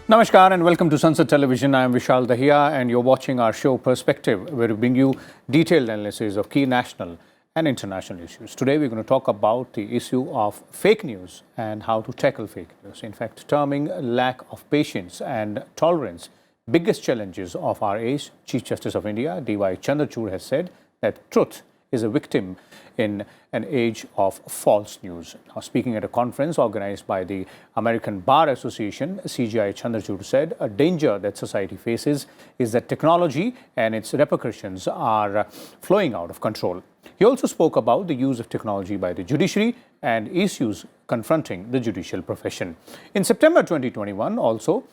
Namaskar and welcome to Sansad Television. I am Vishal Dahiya and you're watching our show Perspective, where we bring you detailed analysis of key national and international issues. Today we're going to talk about the issue of fake news and how to tackle fake news. In fact, terming lack of patience and tolerance biggest challenges of our age, Chief Justice of India, CJI Chandrachud, has said that truth is a victim in an age of false news. Now, speaking at a conference organized by the American Bar Association, CJI Chandrachud said a danger that society faces is that technology and its repercussions are flowing out of control. He also spoke about the use of technology by the judiciary and issues confronting the judicial profession. In September 2021, also,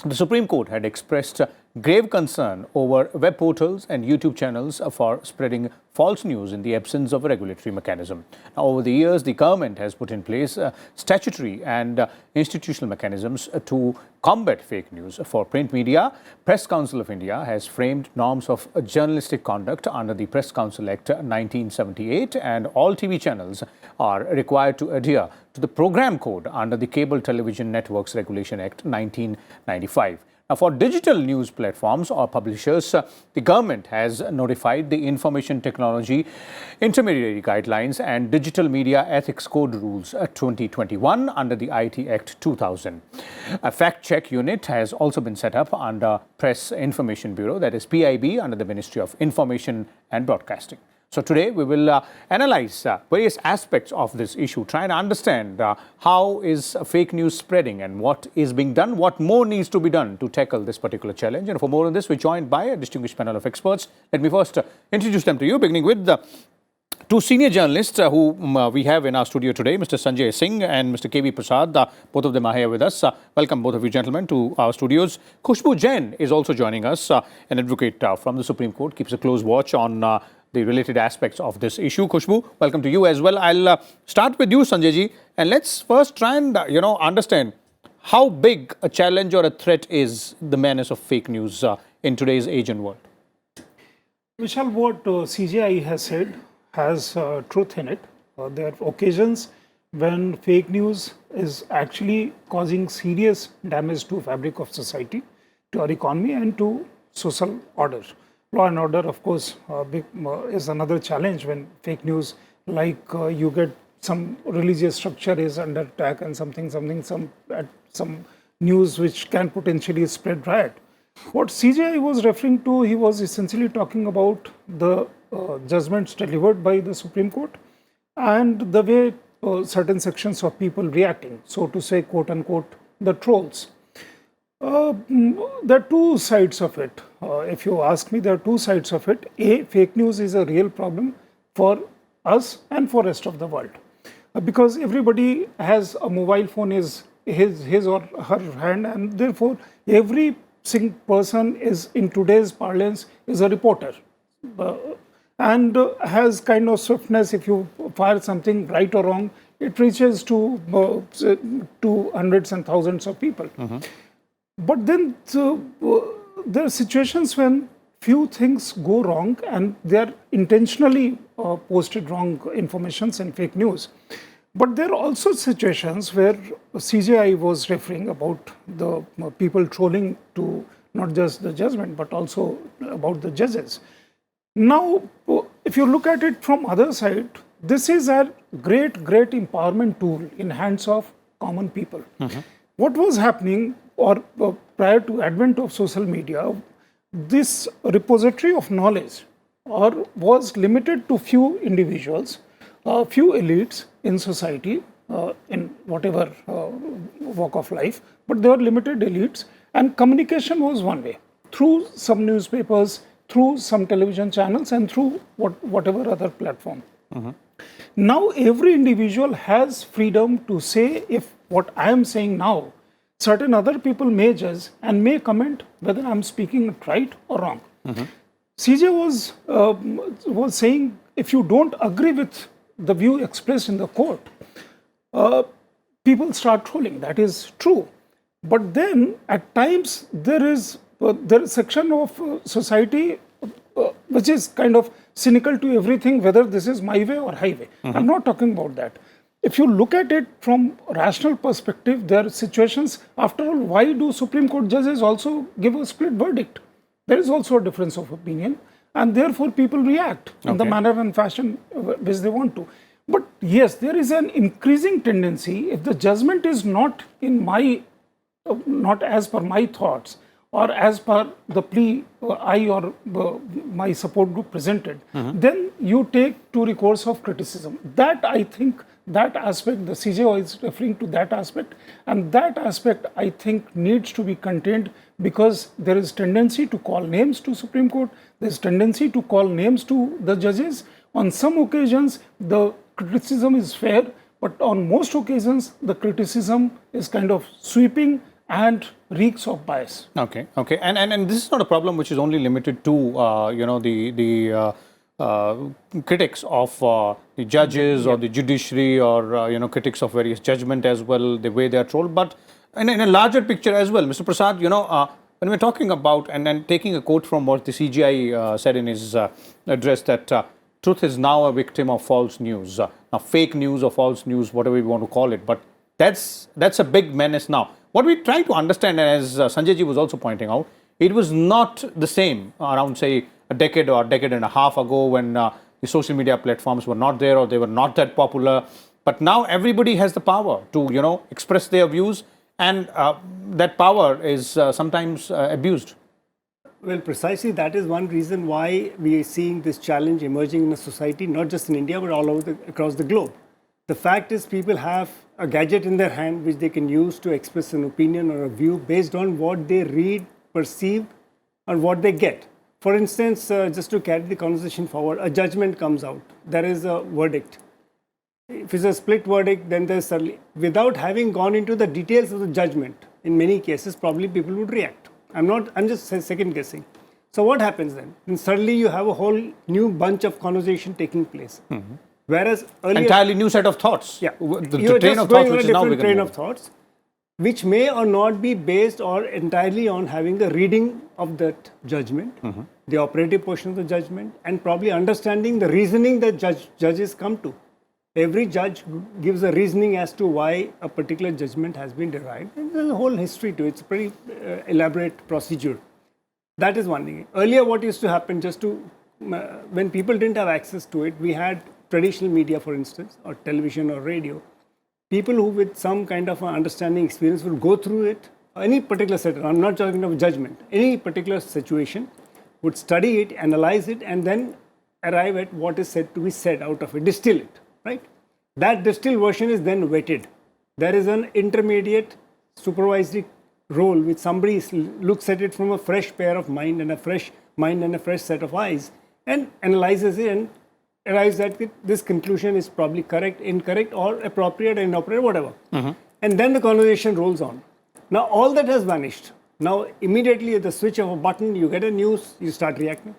the Supreme Court had expressed grave concern over web portals and YouTube channels for spreading false news in the absence of a regulatory mechanism. Now, over the years, the government has put in place statutory and institutional mechanisms to combat fake news. For print media, Press Council of India has framed norms of journalistic conduct under the Press Council Act 1978, and all TV channels are required to adhere to the program code under the Cable Television Networks Regulation Act 1995. Now, for digital news platforms or publishers, the government has notified the Information Technology Intermediary Guidelines and Digital Media Ethics Code Rules 2021 under the IT Act 2000. A fact-check unit has also been set up under Press Information Bureau, that is PIB, under the Ministry of Information and Broadcasting. So today we will analyze various aspects of this issue, try and understand how is fake news spreading and what is being done, what more needs to be done to tackle this particular challenge. And for more on this, we're joined by a distinguished panel of experts. Let me first introduce them to you, beginning with two senior journalists who we have in our studio today, Mr. Sanjay Singh and Mr. K.V. Prasad. Both of them are here with us. Welcome, both of you gentlemen, to our studios. Khushbu Jain is also joining us, an advocate from the Supreme Court, keeps a close watch on the related aspects of this issue. Khushbu, welcome to you as well. I'll start with you, Sanjay ji, and let's first try and understand how big a challenge or a threat is the menace of fake news in today's age and world. Vishal, what CJI has said has truth in it. There are occasions when fake news is actually causing serious damage to fabric of society, to our economy and to social order. Law and order, of course, is another challenge when fake news, like you get some religious structure is under attack and some news which can potentially spread riot. What CJI was referring to, he was essentially talking about the judgments delivered by the Supreme Court and the way certain sections of people reacting, so to say, quote unquote, the trolls. There are two sides of it. If you ask me, there are two sides of it. A, fake news is a real problem for us and for rest of the world. Because everybody has a mobile phone is his or her hand, and therefore every single person is, in today's parlance, is a reporter. And has kind of swiftness. If you fire something right or wrong, it reaches to hundreds and thousands of people. But then there are situations when few things go wrong and they are intentionally posted wrong informations and fake news. But there are also situations where CJI was referring about the people trolling to not just the judgment but also about the judges. Now, if you look at it from other side, this is a great empowerment tool in hands of common people. What was happening, or prior to advent of social media, this repository of knowledge was limited to few individuals, few elites in society, in whatever walk of life, but they were limited elites, and communication was one way, through some newspapers, through some television channels, and through whatever other platform. Now every individual has freedom to say, if what I am saying now, certain other people may judge and may comment whether I am speaking it right or wrong. CJ was saying, if you don't agree with the view expressed in the court, people start trolling. That is true. But then at times there is a section of society which is kind of cynical to everything, whether this is my way or highway. I'm not talking about that. if you look at it from rational perspective, there are situations, after all, why do Supreme Court judges also give a split verdict? There is also a difference of opinion, and therefore people react in the manner and fashion which they want to. But yes, there is an increasing tendency, if the judgment is not in my, not as per my thoughts, or as per the plea I or my support group presented, then you take to recourse of criticism. That I think, that aspect, the CJI is referring to that aspect, and that aspect I think needs to be contained, because there is tendency to call names to Supreme Court, there is tendency to call names to the judges. On some occasions, the criticism is fair, but on most occasions, the criticism is kind of sweeping and reeks of bias. Okay, okay, and this is not a problem which is only limited to the critics of the judges or the judiciary, or critics of various judgment as well, the way they are trolled, but in a larger picture as well. Mr. Prasad, when we're talking about, and then taking a quote from what the CJI said in his address, that truth is now a victim of false news, fake news or false news, whatever we want to call it, but that's a big menace now. What we're trying to understand, and as Sanjay ji was also pointing out, it was not the same around, say, a decade or a decade and a half ago, when the social media platforms were not there, or they were not that popular. But now everybody has the power to, express their views, and that power is sometimes abused. Well, precisely that is one reason why we are seeing this challenge emerging in a society, not just in India, but all over across the globe. The fact is, people have a gadget in their hand which they can use to express an opinion or a view based on what they read, perceive, or what they get. For instance, just to carry the conversation forward, a judgment comes out. There is a verdict. If it's a split verdict, then there's suddenly, without having gone into the details of the judgment, in many cases, probably people would react. I'm just second guessing. So what happens then? Then suddenly you have a whole new bunch of conversation taking place. Whereas earlier, entirely new set of thoughts. Yeah, the train of thoughts, which is now train of thoughts, which may or not be based or entirely on having a reading of that judgment, the operative portion of the judgment, and probably understanding the reasoning that judges come to. Every judge gives a reasoning as to why a particular judgment has been derived. And there's a whole history to it. It's a pretty elaborate procedure. That is one thing. Earlier, what used to happen, when people didn't have access to it, we had traditional media, for instance, or television or radio. People who with some kind of understanding experience will go through it, any particular set, I'm not talking of judgment, any particular situation, would study it, analyze it, and then arrive at what is said to be said out of it, distill it, right? That distilled version is then vetted. There is an intermediate supervisory role which somebody looks at it from a fresh pair of mind and a fresh set of eyes, and analyzes it and arrives at this conclusion is probably correct, incorrect, or appropriate, inappropriate, whatever. And then the conversation rolls on. Now all that has vanished. Now immediately at the switch of a button, you get a news, you start reacting.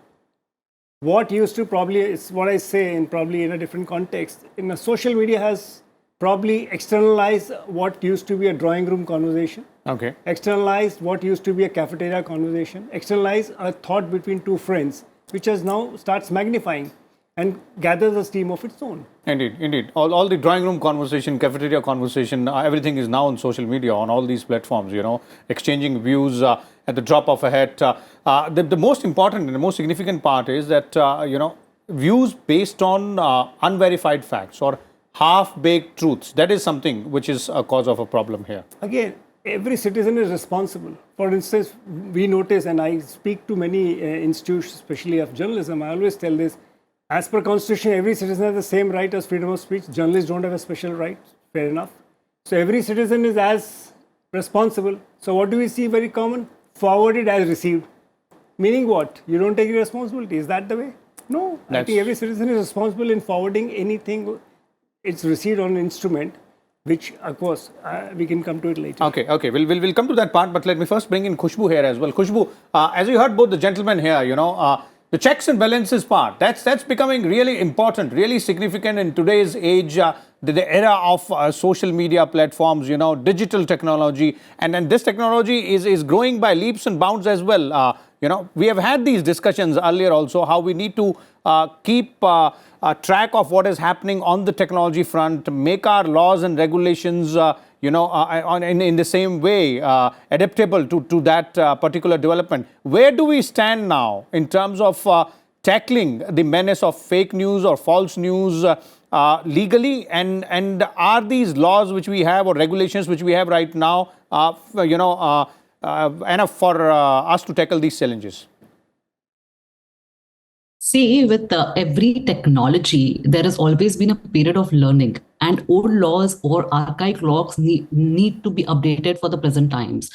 What used to probably, is what I say probably in a different context, in a social media has probably externalized what used to be a drawing room conversation. Okay. Externalized what used to be a cafeteria conversation. Externalized a thought between two friends, which has now starts magnifying and gathers a steam of its own. Indeed, indeed. All the drawing room conversation, cafeteria conversation, everything is now on social media, on all these platforms, exchanging views at the drop of a hat. The most important and the most significant part is that, views based on unverified facts or half-baked truths, that is something which is a cause of a problem here. Again, every citizen is responsible. For instance, we notice, and I speak to many institutions, especially of journalism, I always tell this, as per Constitution, every citizen has the same right as freedom of speech. Journalists don't have a special right. Fair enough. So every citizen is as responsible. So what do we see very common? Forwarded as received. Meaning what? You don't take responsibility. Is that the way? No. I think every citizen is responsible in forwarding anything. It's received on an instrument, which of course we can come to it later. Okay. We'll come to that part, but let me first bring in Khushbu here as well. Khushbu, as you heard both the gentlemen here, the checks and balances part, that's becoming really important, really significant in today's age, the era of social media platforms, digital technology, and then this technology is growing by leaps and bounds as well. we have had these discussions earlier also, how we need to keep track of what is happening on the technology front, make our laws and regulations in the same way, adaptable to that particular development. Where do we stand now in terms of tackling the menace of fake news or false news legally? And are these laws which we have or regulations which we have right now, enough for us to tackle these challenges? See, with every technology, there has always been a period of learning, and old laws or archaic laws need to be updated for the present times.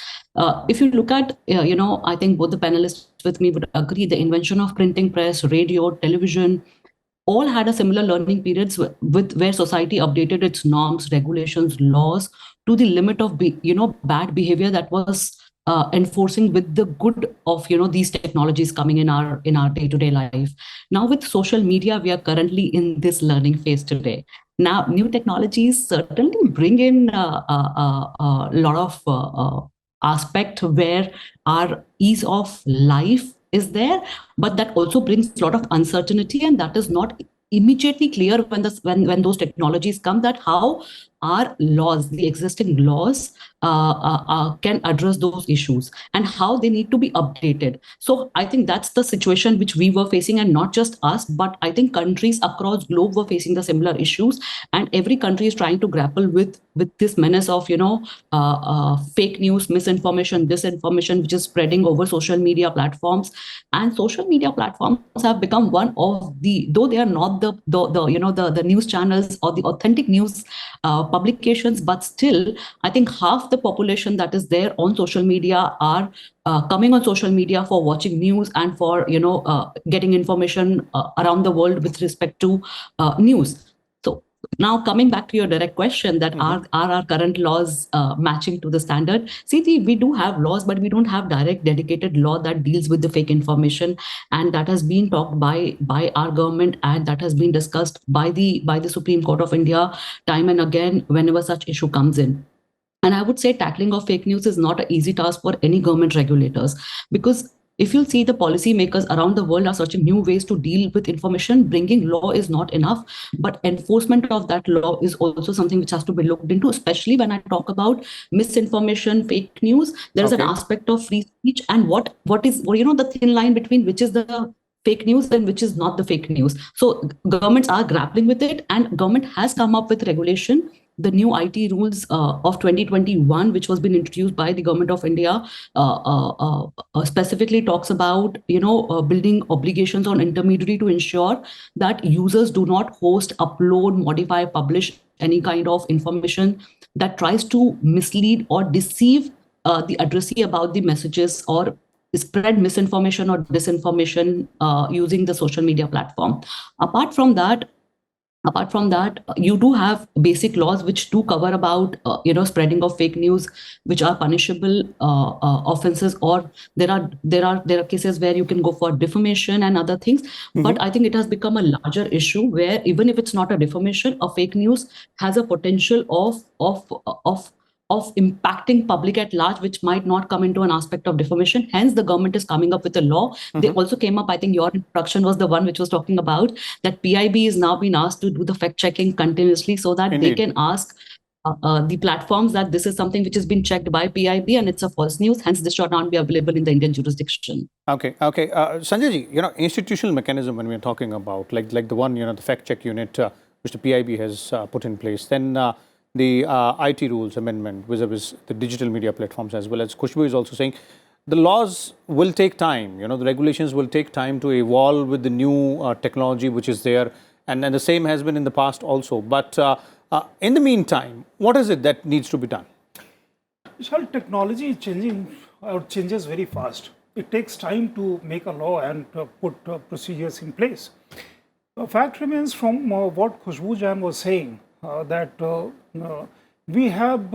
If you look at, I think both the panelists with me would agree, the invention of printing press, radio, television, all had a similar learning periods with where society updated its norms, regulations, laws to the limit of bad behavior that was enforcing with the good of these technologies coming in our day-to-day life. Now with social media, we are currently in this learning phase today. Now, new technologies certainly bring in a lot of aspect where our ease of life is there, but that also brings a lot of uncertainty, and that is not immediately clear when those technologies come, that how our laws, the existing laws, can address those issues and how they need to be updated. So I think that's the situation which we were facing, and not just us, but I think countries across globe were facing the similar issues, and every country is trying to grapple with this menace of fake news, misinformation, disinformation, which is spreading over social media platforms. And social media platforms have become one of though they are not the news channels or the authentic news publications, but still I think half the population that is there on social media are coming on social media for watching news and for getting information around the world with respect to news. So now coming back to your direct question, that are our current laws matching to the standard? See, we do have laws, but we don't have direct dedicated law that deals with the fake information, and that has been talked by our government, and that has been discussed by the Supreme Court of India time and again whenever such issue comes in. And I would say tackling of fake news is not an easy task for any government regulators, because if you'll see, the policymakers around the world are searching new ways to deal with information. Bringing law is not enough, but enforcement of that law is also something which has to be looked into, especially when I talk about misinformation, fake news. There's an aspect of free speech, and what is the thin line between which is the fake news and which is not the fake news. So governments are grappling with it, and government has come up with regulation. The new IT rules of 2021, which was been introduced by the government of India, specifically talks about building obligations on intermediary to ensure that users do not host, upload, modify, publish any kind of information that tries to mislead or deceive the addressee about the messages, or spread misinformation or disinformation using the social media platform. Apart from that, you do have basic laws which do cover about spreading of fake news, which are punishable offenses, or there are cases where you can go for defamation and other things. But I think it has become a larger issue where even if it's not a defamation, a fake news has a potential of impacting public at large, which might not come into an aspect of defamation. Hence, the government is coming up with a law. They also came up, I think your introduction was the one which was talking about that PIB is now being asked to do the fact checking continuously, so that they can ask the platforms that this is something which has been checked by PIB and it's a false news. Hence, this should not be available in the Indian jurisdiction. Okay. Sanjay ji, institutional mechanism when we're talking about, like the one, the fact check unit which the PIB has put in place, then the IT rules amendment vis-a-vis the digital media platforms, as well as Khushbu is also saying, the laws will take time, the regulations will take time to evolve with the new technology which is there, and the same has been in the past also. But in the meantime, what is it that needs to be done? Vishal, technology is changing or changes very fast. It takes time to make a law and put procedures in place. The fact remains from what Khushbu Jan was saying, that we have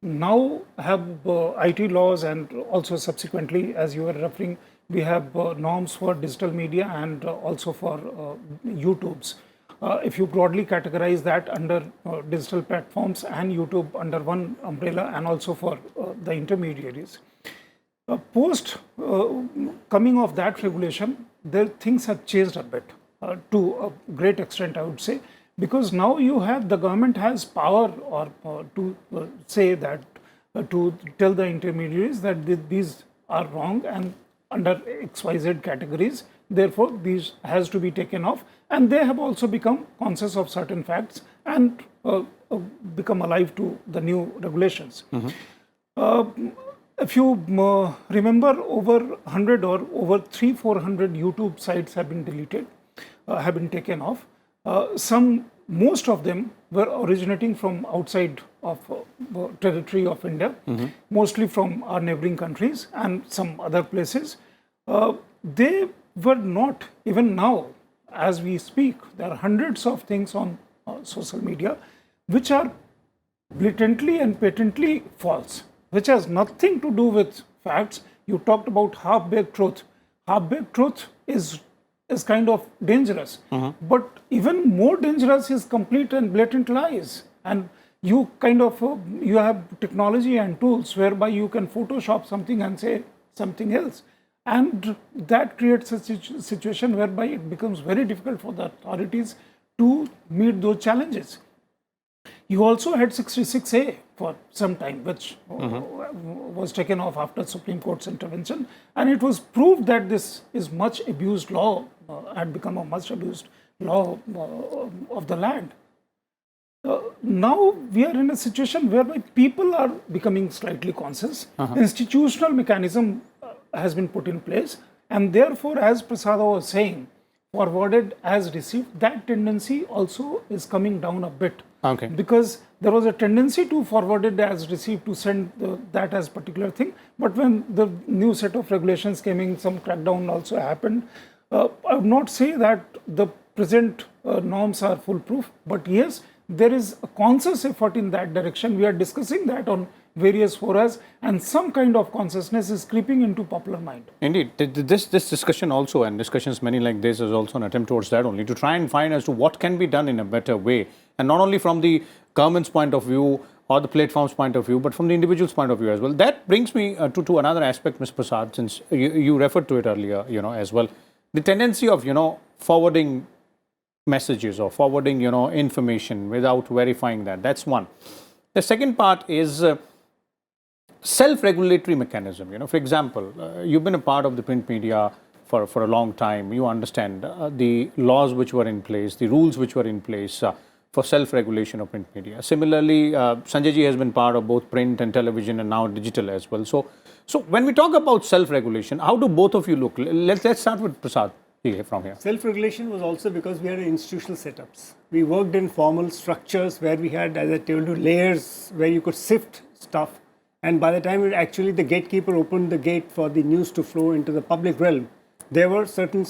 now have IT laws, and also subsequently, as you were referring, we have norms for digital media and also for YouTube's. If you broadly categorize that under digital platforms and YouTube under one umbrella, and also for the intermediaries. Post coming of that regulation, things have changed a bit to a great extent, I would say, because now you have the government has power to say that to tell the intermediaries that these are wrong and under XYZ categories, therefore these has to be taken off, and they have also become conscious of certain facts and become alive to the new regulations. If you remember, over 100 or over 300-400 YouTube sites have been deleted, have been taken off. Most of them were originating from outside of territory of India, mostly from our neighboring countries and some other places. They were not, even now, as we speak, there are hundreds of things on social media which are blatantly and patently false, which has nothing to do with facts. You talked about half-baked truth. Half-baked truth is kind of dangerous, but even more dangerous is complete and blatant lies. And you kind of you have technology and tools whereby you can Photoshop something and say something else, and that creates a situation whereby it becomes very difficult for the authorities to meet those challenges. You also had 66A for some time, which was taken off after Supreme Court's intervention, and it was proved that this is much abused law, had become a much abused law of the land. Now we are in a situation whereby people are becoming slightly conscious. Institutional mechanism has been put in place, and therefore, as Prasada was saying, forwarded as received, that tendency also is coming down a bit. Okay. Because there was a tendency to forward it as received, to send that as particular thing. But when the new set of regulations came in, some crackdown also happened. I would not say that the present norms are foolproof, but yes, there is a conscious effort in that direction. We are discussing that on various forums, and some kind of consciousness is creeping into popular mind. Indeed, this discussion also, and discussions many like this, is also an attempt towards that only, to try and find as to what can be done in a better way, and not only from the government's point of view or the platform's point of view, but from the individual's point of view as well. That brings me to another aspect, Ms. Prasad, since you referred to it earlier, as well. The tendency of, forwarding messages or forwarding, information without verifying that. That's one. The second part is self-regulatory mechanism. For example, you've been a part of the print media for a long time. You understand the laws which were in place, the rules which were in place for self-regulation of print media. Similarly, Sanjay ji has been part of both print and television and now digital as well. So when we talk about self-regulation, how do both of you look? Let's start with Prasad from here. Self-regulation was also because we had institutional setups. We worked in formal structures where we had, as I told you, layers where you could sift stuff. And by the time the gatekeeper opened the gate for the news to flow into the public realm, there were certain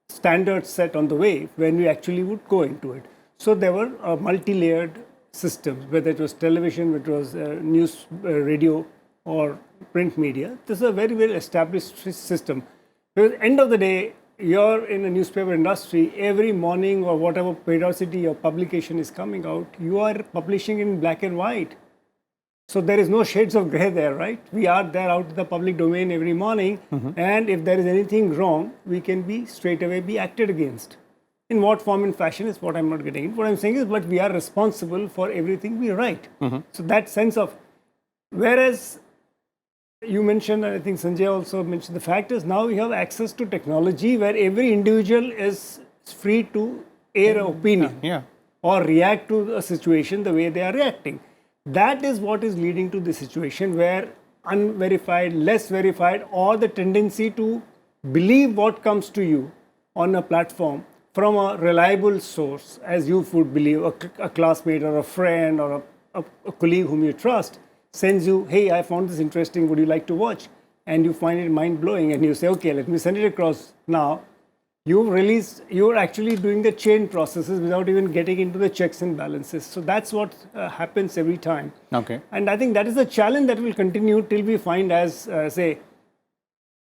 standards set on the way when we actually would go into it. So there were multi-layered systems, whether it was television, whether it was news, radio, or print media. This is a very well established system. Because at the end of the day, you're in a newspaper industry, every morning or whatever periodicity your publication is coming out, you are publishing in black and white. So there is no shades of gray there, right? We are there out in the public domain every morning, and if there is anything wrong, we can be straight away be acted against. In what form and fashion is what I'm not getting in. What I'm saying is, but we are responsible for everything we write. So that sense of, whereas you mentioned, and I think Sanjay also mentioned, the fact is now we have access to technology where every individual is free to air an opinion or react to a situation the way they are reacting. That is what is leading to the situation where unverified, less verified, or the tendency to believe what comes to you on a platform from a reliable source, as you would believe, a classmate or a friend or a colleague whom you trust, sends you, hey, I found this interesting, would you like to watch? And you find it mind-blowing, and you say, okay, let me send it across now. You're actually doing the chain processes without even getting into the checks and balances. So that's what happens every time. Okay. And I think that is a challenge that will continue till we find, as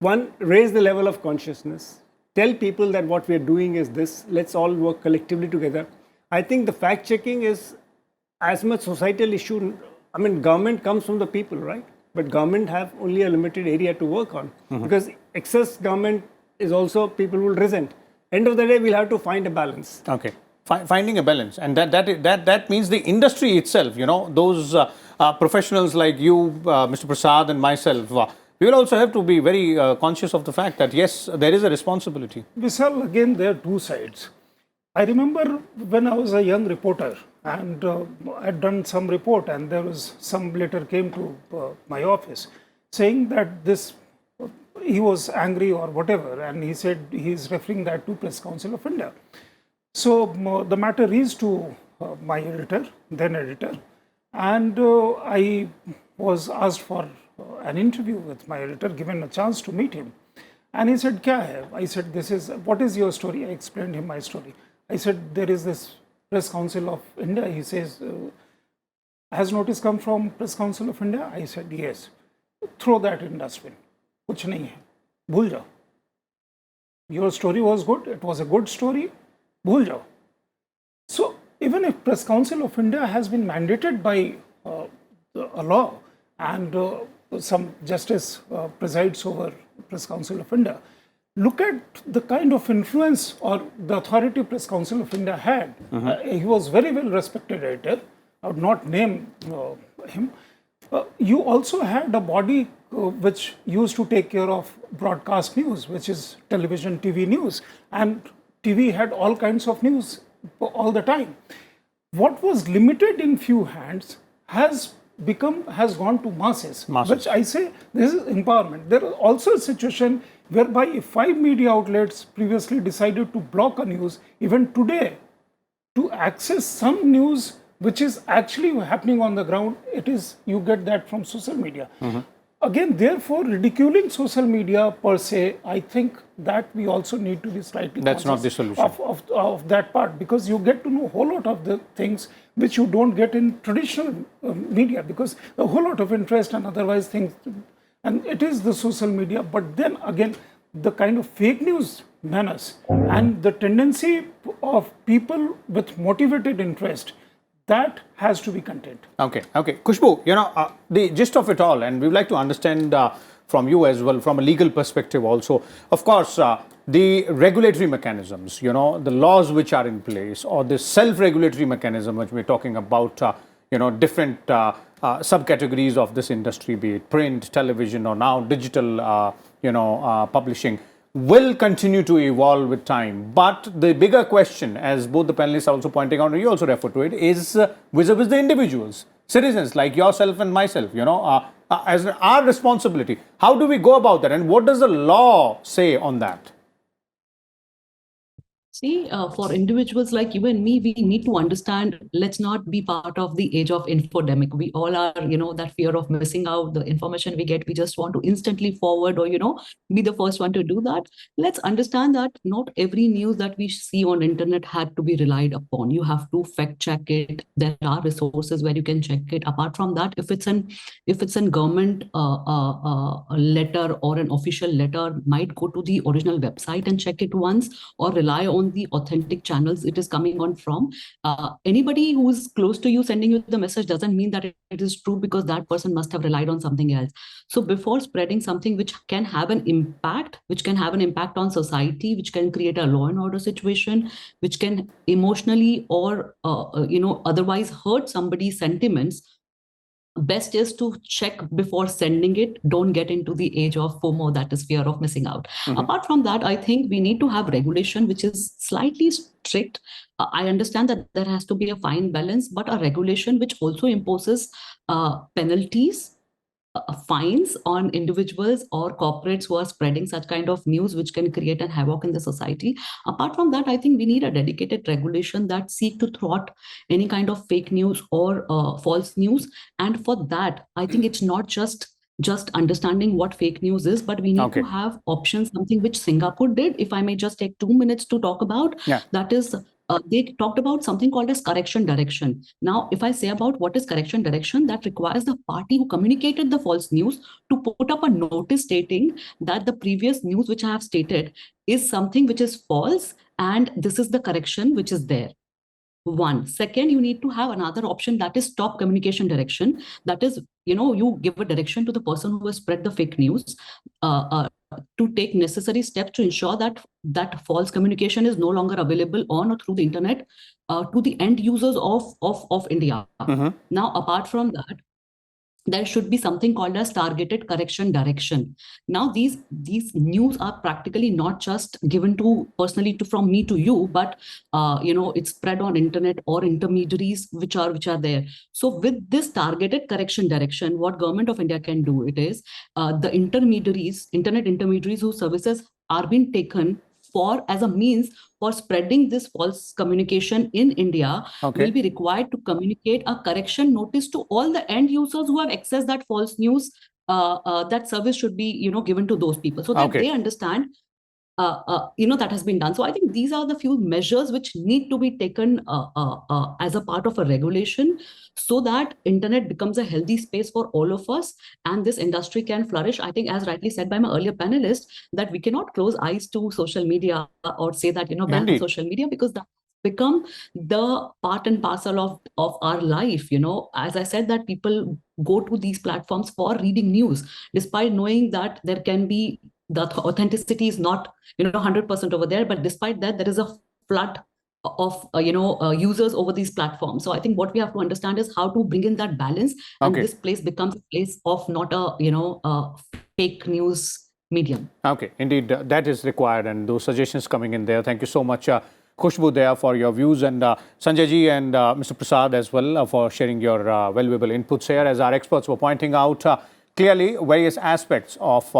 one, raise the level of consciousness. Tell people that what we are doing is this. Let's all work collectively together. I think the fact-checking is as much societal issue. I mean, government comes from the people, right? but government have only a limited area to work on, because excess government is also people will resent. End of the day, we'll have to find a balance. Okay, finding a balance, and that means the industry itself. Those professionals like you, Mr. Prasad, and myself. We will also have to be very conscious of the fact that yes, there is a responsibility. Vishal, again, there are two sides. I remember when I was a young reporter and I'd done some report, and there was some letter came to my office saying that this he was angry or whatever, and he said he's referring that to Press Council of India. So the matter reached to my editor, then editor, and I was asked for an interview with my editor, given a chance to meet him. And he said, "Kya hai?" I said, what is your story? I explained him my story. I said, there is this Press Council of India. He says, has notice come from Press Council of India? I said, yes. Throw that in dustbin. Kuch nahi hai. Bhul jao. Your story was good. It was a good story. Bhul jao. So even if Press Council of India has been mandated by a law, and some justice presides over Press Council of India, look at the kind of influence or the authority Press Council of India had. He was very well respected editor. I would not name him. You also had a body which used to take care of broadcast news, which is television, TV news, and TV had all kinds of news all the time. What was limited in few hands has gone to masses, which I say this is empowerment. There is also a situation whereby if 5 media outlets previously decided to block a news, even today, to access some news which is actually happening on the ground, you get that from social media. Again, therefore, ridiculing social media per se, I think that we also need to be slightly That's not the solution. of that part, because you get to know a whole lot of the things which you don't get in traditional media, because a whole lot of interest and otherwise things, and it is the social media. But then again, the kind of fake news menace and the tendency of people with motivated interest, that has to be contained. Okay. Khushbu, the gist of it all, and we would like to understand from you as well, from a legal perspective also. Of course, the regulatory mechanisms, the laws which are in place, or the self-regulatory mechanism which we're talking about, different subcategories of this industry, be it print, television, or now digital, publishing, will continue to evolve with time. But the bigger question, as both the panelists are also pointing out, and you also refer to it, is vis-a-vis the individuals, citizens like yourself and myself, as our responsibility. How do we go about that, and what does the law say on that? See, for individuals like you and me, we need to understand, let's not be part of the age of infodemic. We all are, that fear of missing out, the information we get, we just want to instantly forward or, be the first one to do that. Let's understand that not every news that we see on internet had to be relied upon. You have to fact check it. There are resources where you can check it. Apart from that, if it's an government letter or an official letter, might go to the original website and check it once, or rely on the authentic channels it is coming on from. Anybody who is close to you sending you the message doesn't mean that it is true, because that person must have relied on something else. So before spreading something which can have an impact, on society, which can create a law and order situation, which can emotionally or otherwise hurt somebody's sentiments, best is to check before sending it. Don't get into the age of FOMO, that is fear of missing out. Apart from that, I think we need to have regulation which is slightly strict. I understand that there has to be a fine balance, but a regulation which also imposes penalties, fines on individuals or corporates who are spreading such kind of news which can create a havoc in the society. Apart from that, I think we need a dedicated regulation that seek to thwart any kind of fake news or false news. And for that, I think it's not just understanding what fake news is, but we need to have options, something which Singapore did. If I may just take 2 minutes to talk about, that is, they talked about something called as correction direction. Now, if I say about what is correction direction, that requires the party who communicated the false news to put up a notice stating that the previous news which I have stated is something which is false, and this is the correction which is there. One. Second, you need to have another option, that is stop communication direction. That is, you give a direction to the person who has spread the fake news to take necessary steps to ensure that false communication is no longer available on or through the internet to the end users of India. Now, apart from that, there should be something called as targeted correction direction. Now, these news are practically not just given to personally from me to you, but it's spread on internet or intermediaries which are there. So, with this targeted correction direction, what Government of India can do it is the internet intermediaries whose services are being taken as a means for spreading this false communication in India will be required to communicate a correction notice to all the end users who have accessed that false news. That service should be given to those people so that they understand that has been done. So I think these are the few measures which need to be taken as a part of a regulation so that internet becomes a healthy space for all of us and this industry can flourish. I think, as rightly said by my earlier panelist, that we cannot close eyes to social media or say that ban social media, because that become the part and parcel of our life. As I said, that people go to these platforms for reading news despite knowing that there can be the authenticity is not 100% over there, but despite that there is a flood of users over these platforms. So I think what we have to understand is how to bring in that balance, and this place becomes a place of not a fake news medium. Indeed, that is required, and those suggestions coming in there. Thank you so much, Khushbu, there for your views, and Sanjay ji and Mr. Prasad as well for sharing your valuable inputs here. As our experts were pointing out, clearly various aspects of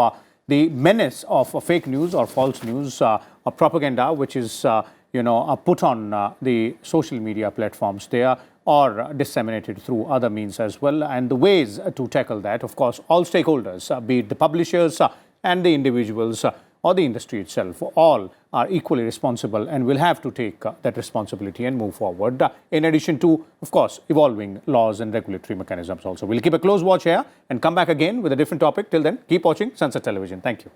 the menace of fake news or false news or propaganda, which is put on the social media platforms there or disseminated through other means as well, and the ways to tackle that. Of course, all stakeholders, be it the publishers and the individuals or the industry itself, all are equally responsible and will have to take that responsibility and move forward, in addition to, of course, evolving laws and regulatory mechanisms also. We'll keep a close watch here and come back again with a different topic. Till then, keep watching Sansad Television. Thank you.